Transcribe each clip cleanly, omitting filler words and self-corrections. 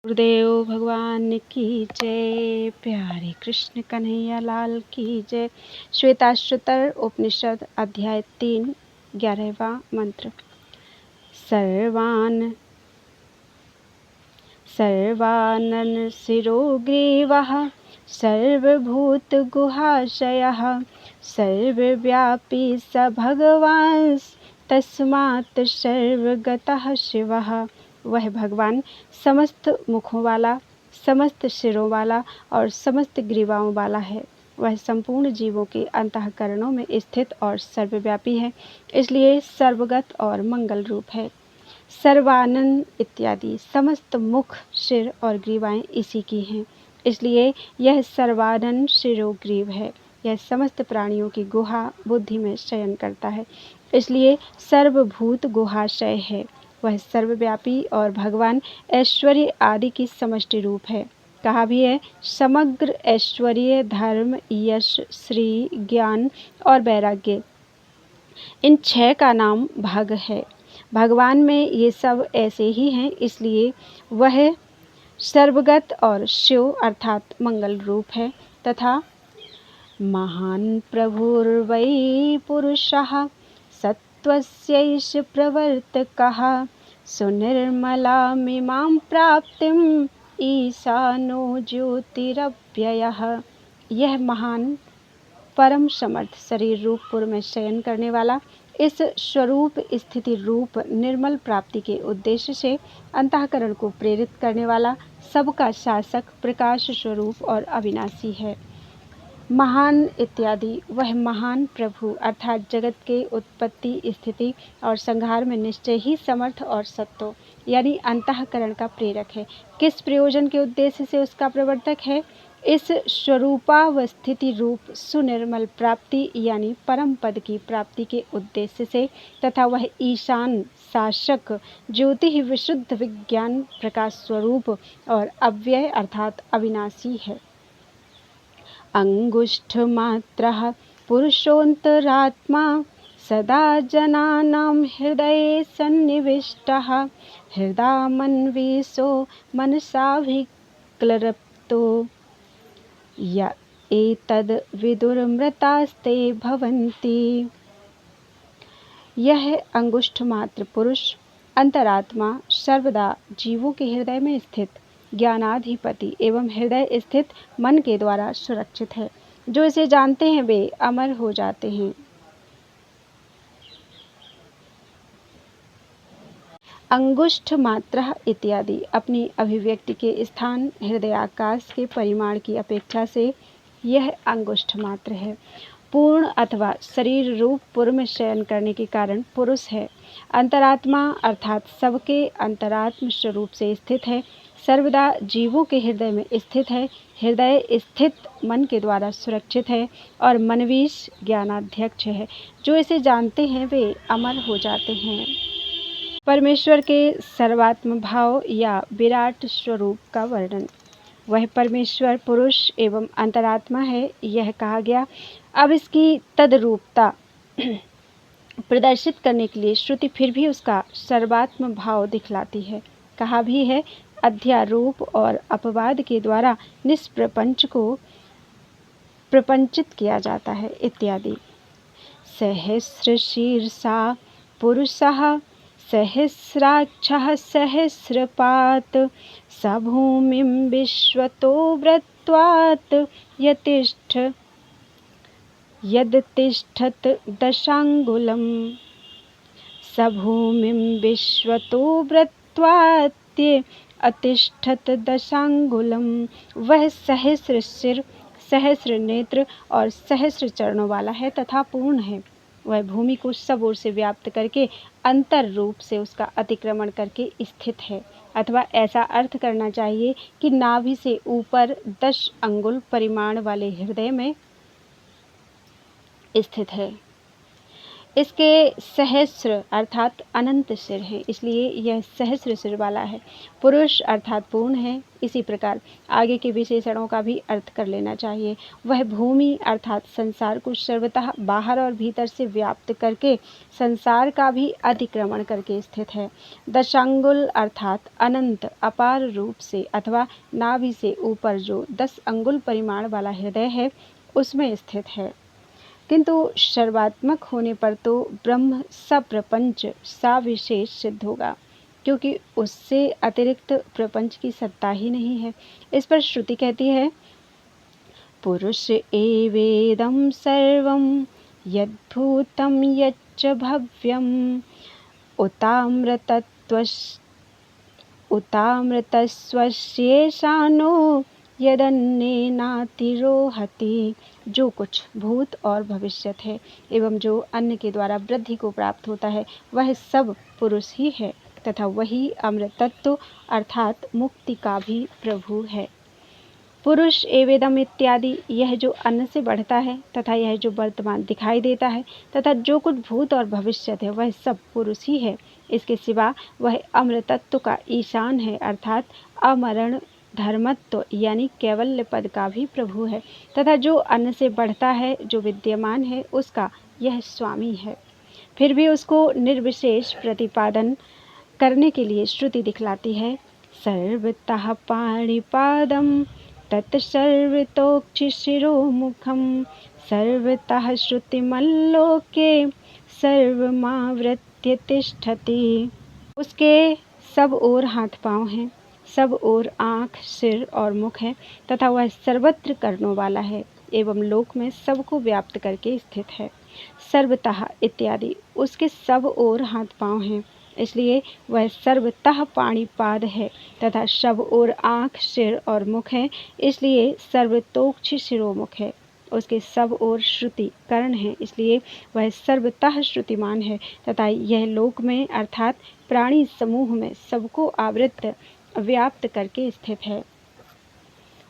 गुरुदेव भगवान की जय। प्यारे कृष्ण कन्हैया लाल की जय। श्वेताश्वतर उपनिषद अध्याय 3 11वां मंत्र। सर्वानन शिरोग्रीवः सर्वभूत गुहाशयः सर्वव्यापी स भगवान् तस्मात् सर्वगतः शिवः। वह भगवान समस्त मुखों वाला, समस्त शिरों वाला और समस्त ग्रीवाओं वाला है। वह संपूर्ण जीवों के अंतःकरणों में स्थित और सर्वव्यापी है, इसलिए सर्वगत और मंगल रूप है। सर्वानन इत्यादि समस्त मुख, शिर और ग्रीवाएं इसी की हैं, इसलिए यह सर्वानन शिरोग्रीव है। यह समस्त प्राणियों की गुहा बुद्धि में शयन करता है, इसलिए सर्वभूत गुहाशय है। वह सर्वव्यापी और भगवान ऐश्वर्य आदि की समष्टि रूप है। कहा भी है, समग्र ऐश्वर्य, धर्म, यश, श्री, ज्ञान और वैराग्य, इन 6 का नाम भग है। भगवान में ये सब ऐसे ही हैं, इसलिए वह सर्वगत और शिव अर्थात मंगल रूप है। तथा महान प्रभुर्वै पुरुषः सत्त्वस्यैष प्रवर्तकः सुनिर्मलामिमां प्राप्तिम् ईशानो ज्योतिरव्ययः। यह महान परम समर्थ शरीर रूप पूर्व में शयन करने वाला, इस स्वरूप स्थिति रूप निर्मल प्राप्ति के उद्देश्य से अंतःकरण को प्रेरित करने वाला, सबका शासक, प्रकाश स्वरूप और अविनाशी है। महान इत्यादि वह महान प्रभु अर्थात जगत के उत्पत्ति, स्थिति और संहार में निश्चय ही समर्थ और सत्व यानी अंतःकरण का प्रेरक है। किस प्रयोजन के उद्देश्य से उसका प्रवर्तक है? इस स्वरूपावस्थिति रूप सुनिर्मल प्राप्ति यानी परम पद की प्राप्ति के उद्देश्य से, तथा वह ईशान शासक, ज्योति विशुद्ध विज्ञान प्रकाश स्वरूप और अव्यय अर्थात अविनाशी है। अंगुष्ठमात्रः पुरुषोऽन्तरात्मा सदा जनानां हृदये सन्निविष्टः हृदामन्विषो मनसाभिक्लृप्तो य एतद् विदुर्मृतास्ते भवन्ति। यह अंगुष्ठ मात्र पुरुष अंतरात्मा सर्वदा जीवों के हृदय में स्थित ज्ञानाधिपति एवं हृदय स्थित मन के द्वारा सुरक्षित है। जो इसे जानते हैं वे अमर हो जाते हैं। अंगुष्ठ मात्र इत्यादि अपनी अभिव्यक्ति के स्थान हृदयाकाश के परिमाण की अपेक्षा से यह अंगुष्ठ मात्र है। पूर्ण अथवा शरीर रूप पूर्व में शयन करने के कारण पुरुष है। अंतरात्मा अर्थात सबके अंतरात्म स्वरूप से स्थित है, सर्वदा जीवों के हृदय में स्थित है, हृदय स्थित मन के द्वारा सुरक्षित है और मनवीश ज्ञानाध्यक्ष है। जो इसे जानते हैं वे अमर हो जाते हैं। परमेश्वर के सर्वात्म भाव या विराट स्वरूप का वर्णन। वह परमेश्वर पुरुष एवं अंतरात्मा है, यह कहा गया। अब इसकी तद्रूपता प्रदर्शित करने के लिए श्रुति फिर भी उसका सर्वात्म भाव दिखलाती है। कहा भी है, अध्यारोप और अपवाद के द्वारा निष्प्रपंच को प्रपंचित किया जाता है इत्यादि। सहस्रशीर्षा पुरुषः सहस्राक्षः सहस्रपात् स भूमिं विश्वतो वृत्वात् यदतिष्ठत् दशाङ्गुलम्। स भूमिं विश्वतो वृत्वात् अतिष्ठत् दशाङ्गुलम्। वह सहस्र सिर, सहस्र नेत्र और सहस्र चरणों वाला है तथा पूर्ण है। वह भूमि को सब ओर से व्याप्त करके अंतर रूप से उसका अतिक्रमण करके स्थित है, अथवा ऐसा अर्थ करना चाहिए कि नाभि से ऊपर 10 अंगुल परिमाण वाले हृदय में स्थित है। इसके सहस्र अर्थात अनंत सिर हैं, इसलिए यह सहस्र सिर वाला है। पुरुष अर्थात पूर्ण है। इसी प्रकार आगे के विशेषणों का भी अर्थ कर लेना चाहिए। वह भूमि अर्थात संसार को सर्वतः बाहर और भीतर से व्याप्त करके संसार का भी अतिक्रमण करके स्थित है। दशांगुल अर्थात अनंत अपार रूप से अथवा नाभि से ऊपर जो 10 अंगुल परिमाण वाला हृदय है उसमें स्थित है। किंतु सर्वात्मक होने पर तो ब्रह्म सप्रपंच साविशेष सिद्ध होगा, क्योंकि उससे अतिरिक्त प्रपंच की सत्ता ही नहीं है। इस पर श्रुति कहती है, पुरुष एवेदं सर्वं यद्भूतं यच्च भव्यम् उतामृतस्वस्येषानो यदन्नेनातिरोहति। जो कुछ भूत और भविष्यत है एवं जो अन्न के द्वारा वृद्धि को प्राप्त होता है वह सब पुरुष ही है, तथा वही अमृत तत्व अर्थात मुक्ति का भी प्रभु है। पुरुष एवेदम इत्यादि यह जो अन्न से बढ़ता है तथा यह जो वर्तमान दिखाई देता है तथा जो कुछ भूत और भविष्यत है वह सब पुरुष ही है। इसके सिवा वह अमृत तत्व का ईशान है अर्थात अमरण धर्मत्व यानी कैवल्य पद का भी प्रभु है, तथा जो अन्न से बढ़ता है जो विद्यमान है उसका यह स्वामी है। फिर भी उसको निर्विशेष प्रतिपादन करने के लिए श्रुति दिखलाती है, सर्वतः पाणिपादम तत्सर्वतोक्षिशिरोमुखं सर्वतः श्रुतिमल्लोके सर्वमावृत्य तिष्ठति। उसके सब ओर हाथ पांव हैं, सब ओर आँख सिर और मुख है, तथा वह सर्वत्र कर्णों वाला है एवं लोक में सबको व्याप्त करके स्थित है। सर्वतः इत्यादि उसके सब ओर हाथ पांव हैं, इसलिए वह सर्वतः पाणिपाद है, तथा सब ओर आँख सिर और मुख है, इसलिए सर्वतोक्षि शिरोमुख है। उसके सब ओर श्रुति कर्ण है, इसलिए वह सर्वतः श्रुतिमान है, तथा यह लोक में अर्थात प्राणी समूह में सबको आवृत व्याप्त करके स्थित है।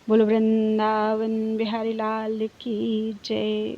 बोलो वृंदावन बिहारी लाल की जय।